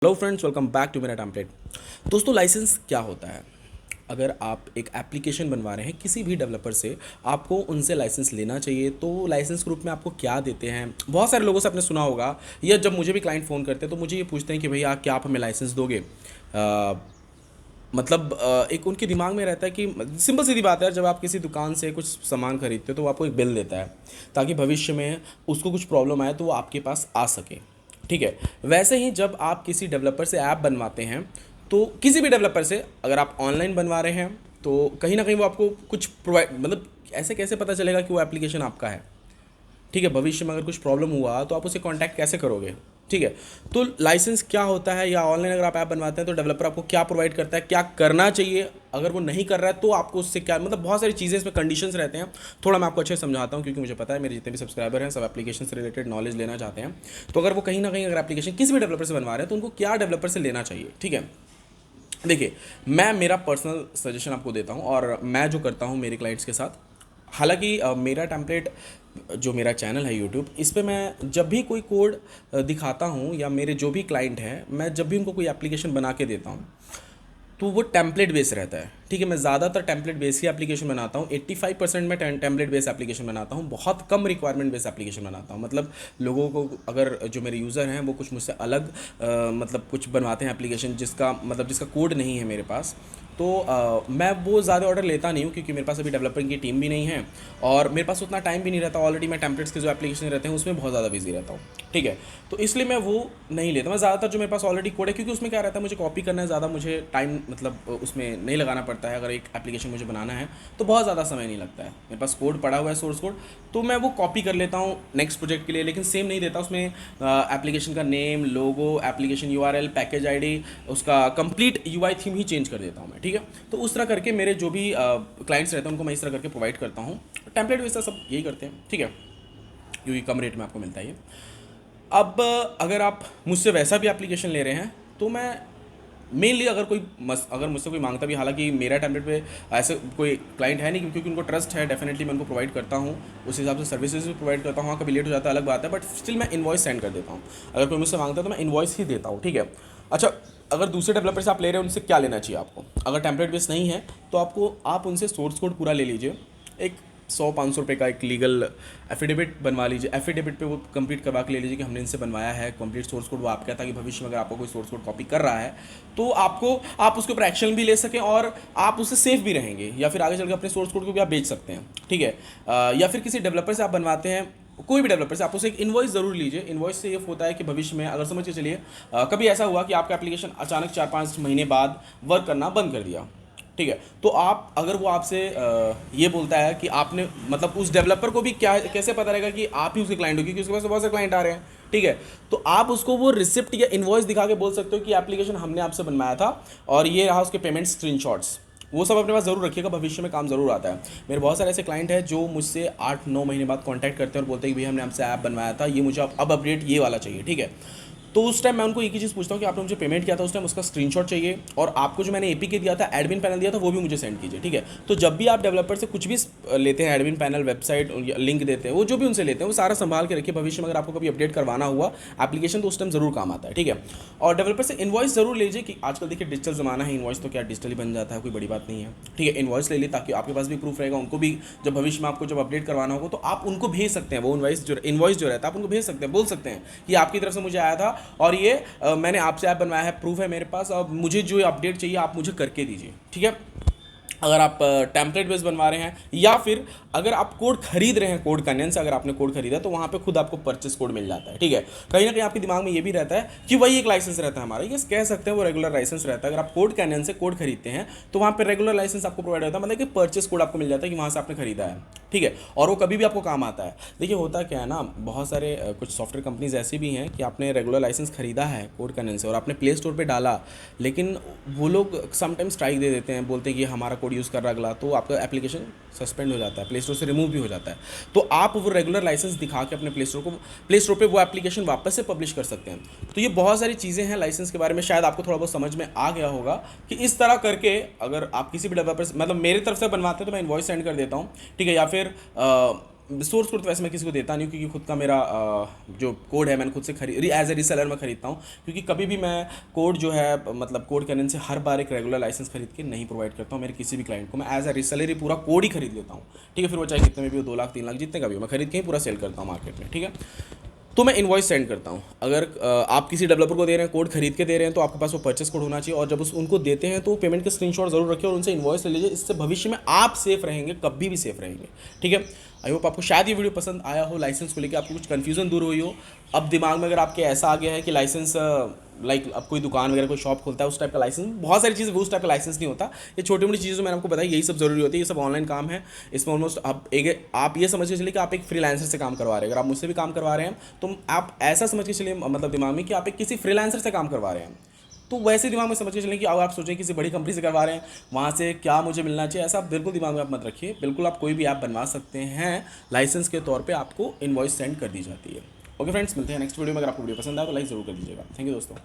Hello friends, welcome back to मेरा template. दोस्तों, licence क्या होता है? अगर आप एक एप्लीकेशन बनवा रहे हैं किसी भी डेवलपर से, आपको उनसे लाइसेंस लेना चाहिए। तो लाइसेंस ग्रुप में आपको क्या देते हैं? बहुत सारे लोगों से आपने सुना होगा, या जब मुझे भी क्लाइंट फ़ोन करते हैं तो मुझे ये पूछते हैं कि भैया क्या आप हमें लाइसेंस दोगे। एक उनके दिमाग में रहता है कि सिंपल सीधी बात है, जब आप किसी दुकान से कुछ सामान खरीदते हो तो वो आपको एक बिल देता है ताकि भविष्य में उसको कुछ प्रॉब्लम आए तो वो आपके पास आ सके। ठीक है। वैसे ही जब आप किसी डेवलपर से ऐप बनवाते हैं, तो किसी भी डेवलपर से अगर आप ऑनलाइन बनवा रहे हैं तो कहीं ना कहीं वो आपको कुछ प्रोवाइड, ऐसे कैसे पता चलेगा कि वो एप्लीकेशन आपका है? ठीक है, भविष्य में अगर कुछ प्रॉब्लम हुआ तो आप उसे कांटेक्ट कैसे करोगे? ठीक है। तो लाइसेंस क्या होता है, या ऑनलाइन अगर आप ऐप बनवाते हैं तो डेवलपर आपको क्या प्रोवाइड करता है, क्या करना चाहिए, अगर वो नहीं कर रहा है तो आपको उससे क्या, बहुत सारी चीज़ें इसमें कंडीशंस रहते हैं। थोड़ा मैं आपको अच्छे से समझाता हूँ, क्योंकि मुझे पता है मेरे जितने भी सब्सक्राइबर हैं सब एप्लीकेशन से रिलेटेड नॉलेज लेना चाहते हैं। तो अगर वो कहीं ना कहीं अगर एप्लीकेशन किसी भी डेवलपर से बनवा रहे हैं तो उनको क्या डेवलपर से लेना चाहिए? ठीक है। देखिए, मैं मेरा पर्सनल सजेशन आपको देता हूँ और मैं जो करता हूँ मेरे क्लाइंट्स के साथ। हालांकि मेरा टेम्पलेट जो मेरा चैनल है यूट्यूब, इस पे मैं जब भी कोई कोड दिखाता हूँ, या मेरे जो भी क्लाइंट हैं, मैं जब भी उनको कोई एप्लीकेशन बना के देता हूँ तो वो टेम्पलेट बेस रहता है। ठीक है, मैं ज़्यादातर टेम्पलेट बेस ही एप्लीकेशन बनाता हूँ। 85% मैं टेम्पलेट बेस एप्लीकेशन बनाता हूँ, बहुत कम रिक्वायरमेंट बेस एप्लीकेशन बनाता हूँ। लोगों को, अगर जो मेरे यूज़र हैं वो कुछ मुझसे अलग कुछ बनवाते हैं एप्लीकेशन जिसका कोड नहीं है मेरे पास, तो मैं वो ज़्यादा ऑर्डर लेता नहीं हूँ, क्योंकि मेरे पास अभी डेवलपिंग की टीम भी नहीं है और मेरे पास उतना टाइम भी नहीं रहता। ऑलरेडी मैं टेम्पलेट्स के जो एप्लीकेशन रहते हैं उसमें बहुत ज़्यादा बिजी रहता हूँ। ठीक है। तो इसलिए मैं वो नहीं लेता। मैं ज़्यादातर जो मेरे पास ऑलरेडी कोड है, क्योंकि उसमें क्या रहता है, मुझे कॉपी करना है ज़्यादा, मुझे टाइम उसमें नहीं लगाना पड़ता है। अगर एक एप्लीकेशन मुझे बनाना है तो बहुत ज़्यादा समय नहीं लगता है। मेरे पास कोड पड़ा हुआ है, सोर्स कोड, तो मैं वो कॉपी कर लेता हूँ नेक्स्ट प्रोजेक्ट के लिए, लेकिन सेम नहीं देता उसमें। एप्लीकेशन का नेम, लोगो, एप्लीकेशन यूआरएल, पैकेज आईडी, उसका कंप्लीट यूआई थीम ही चेंज कर देता हूँ मैं। ठीक है। तो उस तरह करके मेरे जो भी क्लाइंट्स रहते हैं उनको मैं इस तरह करके प्रोवाइड करता हूँ। टेम्पलेट वैसा सब यही करते हैं। ठीक है, क्योंकि कम रेट में आपको मिलता है ये। अब अगर आप मुझसे वैसा भी एप्लीकेशन ले रहे हैं तो मैं मेनली, अगर मुझसे कोई मांगता भी, हालांकि मेरा टेम्पलेट पे ऐसे कोई क्लाइंट है नहीं, क्योंकि उनको ट्रस्ट है, डेफिनेटली मैं उनको प्रोवाइड करता हूँ, उस हिसाब से सर्विसेज भी प्रोवाइड करता हूँ। हाँ, कभी लेट हो जाता है अलग बात है, बट स्टिल मैं इन्वॉइस सेंड कर देता हूँ। अगर कोई मुझसे मांगता है तो मैं इन्वॉइस ही देता हूँ। ठीक है। अच्छा, अगर दूसरे डेवलपर से आप ले रहे हैं, उनसे क्या लेना चाहिए आपको? अगर टेम्पलेट बेस नहीं है तो आप उनसे सोर्स कोड पूरा ले लीजिए। एक 100-500 रुपये का एक लीगल एफिडेविट बनवा लीजिए। एफिडेविट पे वो कंप्लीट करवा के ले लीजिए कि हमने इनसे बनवाया है, कंप्लीट सोर्स कोड वो आपका है, ताकि भविष्य में अगर आपको कोई सोर्स कोड कॉपी कर रहा है तो आप उसके ऊपर एक्शन भी ले सकें और आप उससे सेफ भी रहेंगे, या फिर आगे चल के अपने सोर्स कोड को भी आप बेच सकते हैं। ठीक है। या फिर किसी डेवलपर से आप बनवाते हैं, कोई भी डेवलपर से, आप उसे एक इन्वॉइस ज़रूर लीजिए। इन्वॉइस से ये होता है कि भविष्य में, अगर समझ के चलिए, कभी ऐसा हुआ कि आपका एप्लीकेशन अचानक 4-5 महीने बाद वर्क करना बंद कर दिया। ठीक है। तो आप, अगर वो आपसे ये बोलता है कि आपने, उस डेवलपर को भी क्या, कैसे पता रहेगा कि आप ही उसके क्लाइंट हो, क्योंकि उसके पास तो बहुत से क्लाइंट आ रहे हैं। ठीक है। तो आप उसको वो रिसिप्ट या इनवॉइस दिखा के बोल सकते हो कि एप्लीकेशन हमने आपसे बनवाया था और ये रहा उसके पेमेंट स्क्रीनशॉट्स। वो सब अपने पास ज़रूर रखिएगा, भविष्य में काम ज़रूर आता है। मेरे बहुत सारे ऐसे क्लाइंट हैं जो मुझसे 8-9 महीने बाद कांटेक्ट करते हैं और बोलते हैं कि भैया हमने आपसे ऐप बनवाया था, ये मुझे अब अपडेट ये वाला चाहिए। ठीक है। तो उस टाइम मैं उनको एक ही चीज़ पूछता हूँ कि आपने मुझे पेमेंट किया था उस टाइम, उसका स्क्रीनशॉट चाहिए, और आपको जो मैंने एपीके दिया था, एडमिन पैनल दिया था, वो भी मुझे सेंड कीजिए। ठीक है। तो जब भी आप डेवलपर से कुछ भी लेते हैं, एडमिन पैनल, वेबसाइट, लिंक देते हैं, वो जो भी उनसे लेते हैं वो सारा संभाल के रखिए। भविष्य में अगर आपको कभी अपडेट करवाना हुआ एप्लीकेशन तो उस टाइम ज़रूर काम आता है। ठीक है। और डेवलपर से इन्वॉइस ज़रूर लीजिए, कि आजकल देखिए डिजिटल ज़माना है, इन्वॉइस तो क्या डिजिटल ही बन जाता है, कोई बड़ी बात नहीं है। ठीक है। इन्वॉइस ले ली ताकि आपके पास भी प्रूफ रहेगा, उनको भी जब भविष्य में आपको जब अपडेट करवाना होगा तो आप उनको भेज सकते हैं। वो इन्वॉइस जो रहता है आप उनको भेज सकते हैं, बोल सकते हैं कि आपकी तरफ से मुझे आया था और ये मैंने आपसे ऐप बनवाया है, प्रूफ है मेरे पास, और मुझे जो अपडेट चाहिए आप मुझे करके दीजिए। ठीक है। अगर आप टेम्पलेट बेस बनवा रहे हैं, या फिर अगर आप कोड खरीद रहे हैं, कोड कन्वेंस से अगर आपने कोड खरीदा तो वहाँ पे खुद आपको परचेस कोड मिल जाता है। ठीक है। कहीं ना कहीं आपके दिमाग में ये भी रहता है कि वही एक लाइसेंस रहता है हमारा, ये कह सकते हैं वो रेगुलर लाइसेंस रहता है। अगर आप कोड कन्वेंस से कोड खरीदते हैं तो वहाँ पर रेगुलर लाइसेंस आपको प्रोवाइड होता है, कि परचेस कोड आपको मिल जाता है कि वहाँ से आपने खरीदा है। ठीक है। और वो कभी भी आपको काम आता है। देखिए, होता क्या है ना, बहुत सारे कुछ सॉफ्टवेयर कंपनीज ऐसी भी हैं कि आपने रेगुलर लाइसेंस खरीदा है कोड कन्वेंस से और आपने प्ले स्टोर पर डाला, लेकिन वो लोग समटाइम्स स्ट्राइक दे देते हैं, बोलते हैं कि हमारा कोड यूज़ कर रहा अगला, तो आपका एप्लीकेशन सस्पेंड हो जाता है, प्ले स्टोर से रिमूव भी हो जाता है। तो आप वो रेगुलर लाइसेंस दिखा के अपने प्ले स्टोर पे वो एप्लीकेशन वापस से पब्लिश कर सकते हैं। तो ये बहुत सारी चीज़ें हैं लाइसेंस के बारे में, शायद आपको थोड़ा बहुत समझ में आ गया होगा कि इस तरह करके अगर आप किसी भी डेवलपर से, मेरे तरफ से बनवाते हैं तो मैं इनवॉइस सेंड कर देता हूँ। ठीक है। या फिर सोर्स कोड तो वैसे मैं किसी को देता नहीं हूँ, क्योंकि खुद का मेरा जो कोड है मैंने खुद से खरीद एज ए रीसेलर मैं खरीदता हूँ, क्योंकि कभी भी मैं कोड जो है मतलब कोड कैनन से हर बार एक रेगुलर लाइसेंस खरीद के नहीं प्रोवाइड करता हूँ मेरे किसी भी क्लाइंट को। मैं एज ए रीसेलर ही पूरा कोड ही खरीद लेता हूँ, ठीक है। फिर वो चाहे कितने में भी हो, 2 लाख 3 लाख जितने का भी हो, मैं खरीद के ही पूरा सेल करता हूँ मार्केट में, ठीक है। तो मैं इनवॉइस सेंड करता हूँ। अगर आप किसी डेवलपर को दे रहे हैं, कोड खरीद के दे रहे हैं, तो आपके पास वो परचेस कोड होना चाहिए, और जब उनको देते हैं तो पेमेंट के स्क्रीनशॉट जरूर रखिए और उनसे इनवॉइस ले लीजिए। इससे भविष्य में आप सेफ रहेंगे, कभी भी सेफ रहेंगे, ठीक है। आई होप आपको शायद ये वीडियो पसंद आया हो, लाइसेंस को लेकर आपको कुछ कन्फ्यूजन दूर हुई हो। अब दिमाग में अगर आपके ऐसा आ गया है कि लाइसेंस लाइक अब कोई दुकान वगैरह कोई शॉप खोलता है उस टाइप का लाइसेंस, बहुत सारी चीज़ें उस टाइप का लाइसेंस नहीं होता। ये छोटी मोटी चीज़ें मैंने आपको बताई, यही सब जरूरी होती है, ये सब ऑनलाइन काम है। इसमें ऑलमोस्ट आप ये समझ के चलिए कि आप एक फ्रीलांसर से काम करवा रहे हैं। अगर आप मुझसे भी काम करवा रहे हैं तो आप ऐसा समझ के चलिए मतलब दिमाग में कि आप एक किसी फ्रीलांसर से काम करवा रहे हैं। तो वैसे दिमाग में समझ के चलें कि अगर आप सोचें किसी बड़ी कंपनी से करवा रहे हैं, वहाँ से क्या मुझे मिलना चाहिए, ऐसा आप बिल्कुल दिमाग में आप मत रखिए। बिल्कुल आप कोई भी ऐप बनवा सकते हैं, लाइसेंस के तौर पे आपको इनवॉइस सेंड कर दी जाती है। ओके फ्रेंड्स, मिलते हैं नेक्स्ट वीडियो में। अगर आपको वीडियो पसंद आए तो लाइक ज़रूर कर दीजिएगा। थैंक यू दोस्तों।